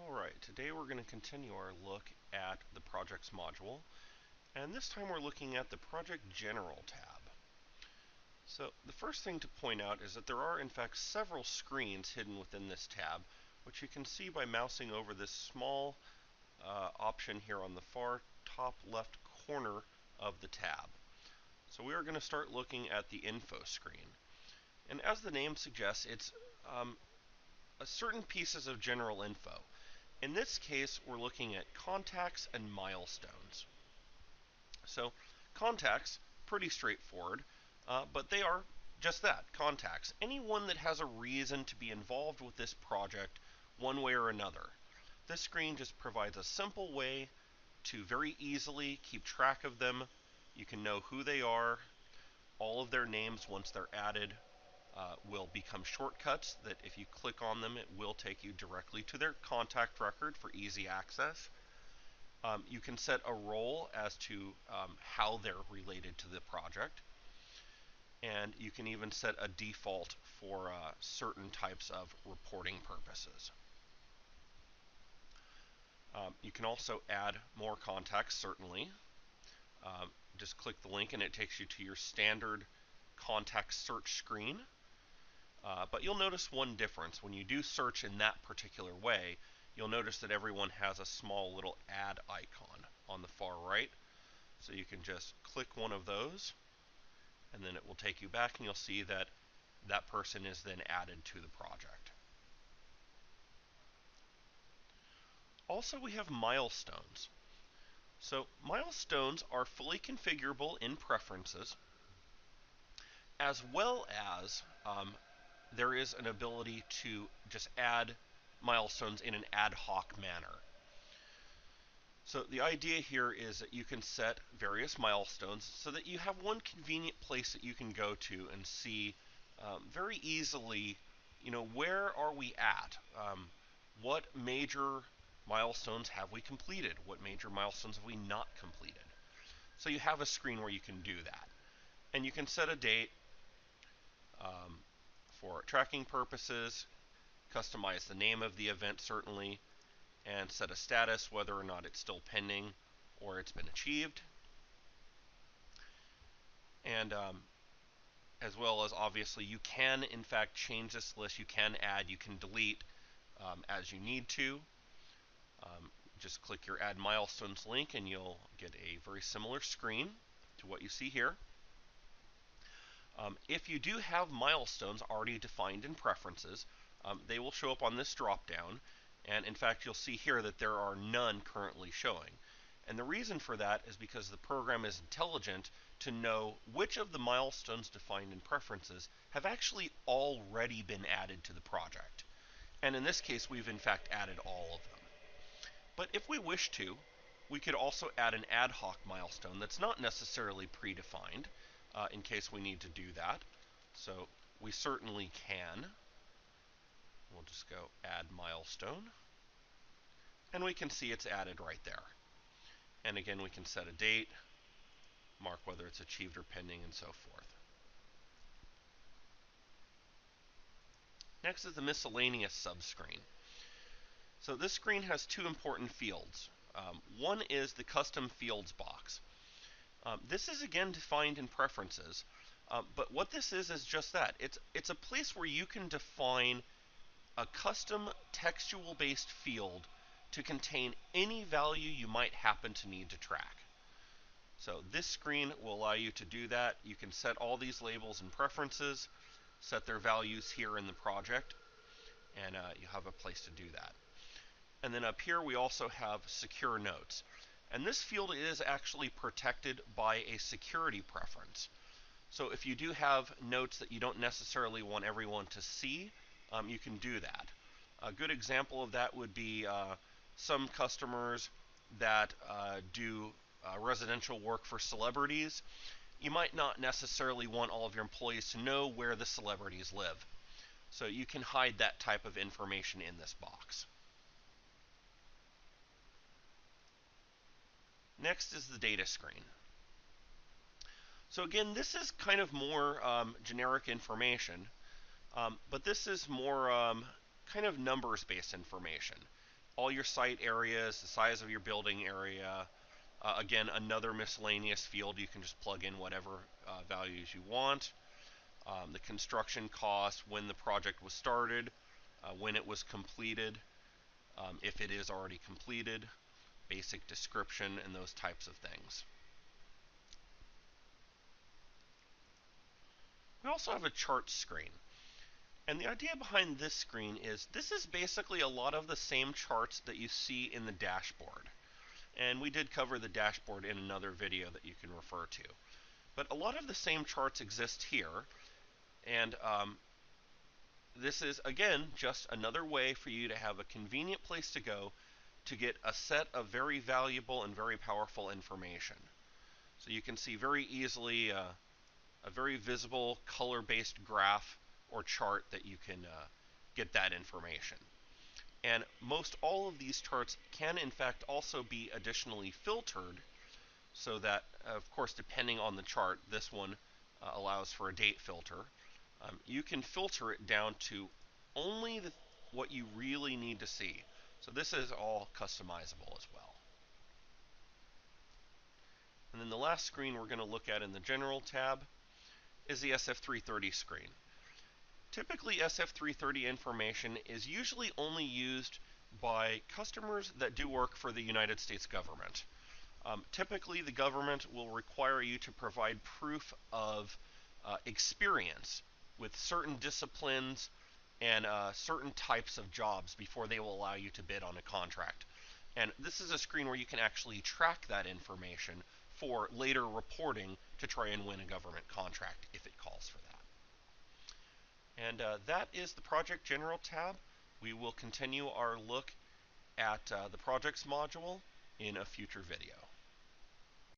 Alright, today we're going to continue our look at the Projects module, and this time we're looking at the Project General tab. So the first thing to point out is that there are in fact several screens hidden within this tab, which you can see by mousing over this small option here on the far top left corner of the tab. So we are going to start looking at the info screen. And as the name suggests, it's certain pieces of general info. In this case, we're looking at contacts and milestones. So contacts, pretty straightforward, but they are just that, contacts. Anyone that has a reason to be involved with this project one way or another. This screen just provides a simple way to very easily keep track of them. You can know who they are. All of their names, once they're added, will become shortcuts that if you click on them, it will take you directly to their contact record for easy access. You can set a role as to how they're related to the project. And you can even set a default for certain types of reporting purposes. You can also add more contacts, certainly. Just click the link and it takes you to your standard contact search screen. But you'll notice one difference. When you do search in that particular way, you'll notice that everyone has a small little add icon on the far right. So you can just click one of those, and then it will take you back, and you'll see that that person is then added to the project. Also, we have milestones. So milestones are fully configurable in preferences, as well as there is an ability to just add milestones in an ad hoc manner. So the idea here is that you can set various milestones so that you have one convenient place that you can go to and see very easily, where are we at? What major milestones have we completed? What major milestones have we not completed? So you have a screen where you can do that. And you can set a date for tracking purposes, customize the name of the event certainly, and set a status, whether or not it's still pending or it's been achieved. And as well as obviously you can in fact change this list. You can add, you can delete as you need to. Just click your add milestones link and you'll get a very similar screen to what you see here. If you do have milestones already defined in preferences, they will show up on this drop down, and in fact you'll see here that there are none currently showing. And the reason for that is because the program is intelligent to know which of the milestones defined in preferences have actually already been added to the project. And in this case we've in fact added all of them. But if we wish to, we could also add an ad hoc milestone that's not necessarily predefined in case we need to do that. So we certainly can. We'll just go add milestone. And we can see it's added right there. And again, we can set a date, mark whether it's achieved or pending, and so forth. Next is the miscellaneous subscreen. So this screen has two important fields. One is the custom fields box. This is again defined in preferences, but what this is just that. It's a place where you can define a custom textual based field to contain any value you might happen to need to track. So this screen will allow you to do that. You can set all these labels in preferences, set their values here in the project, and you have a place to do that. And then up here we also have secure notes. And this field is actually protected by a security preference. So if you do have notes that you don't necessarily want everyone to see, you can do that. A good example of that would be some customers that do residential work for celebrities. You might not necessarily want all of your employees to know where the celebrities live. So you can hide that type of information in this box. Next is the data screen. So again, this is kind of more generic information, but this is more kind of numbers-based information. all your site areas, the size of your building area. Again, another miscellaneous field. You can just plug in whatever values you want. The construction cost, when the project was started, when it was completed, if it is already completed, basic description, and those types of things. We also have a chart screen. And the idea behind this screen is this is basically a lot of the same charts that you see in the dashboard. And we did cover the dashboard in another video that you can refer to. But a lot of the same charts exist here. And this is, again, just another way for you to have a convenient place to go to get a set of very valuable and very powerful information. So you can see very easily a very visible color-based graph or chart that you can get that information. And most all of these charts can in fact also be additionally filtered so that, of course, depending on the chart, this one allows for a date filter. You can filter it down to only what you really need to see. So this is all customizable as well. And then the last screen we're going to look at in the General tab is the SF330 screen. Typically, SF330 information is usually only used by customers that do work for the United States government. Typically, the government will require you to provide proof of experience with certain disciplines and certain types of jobs before they will allow you to bid on a contract. And this is a screen where you can actually track that information for later reporting to try and win a government contract if it calls for that. And that is the Project General tab. We will continue our look at the Projects module in a future video.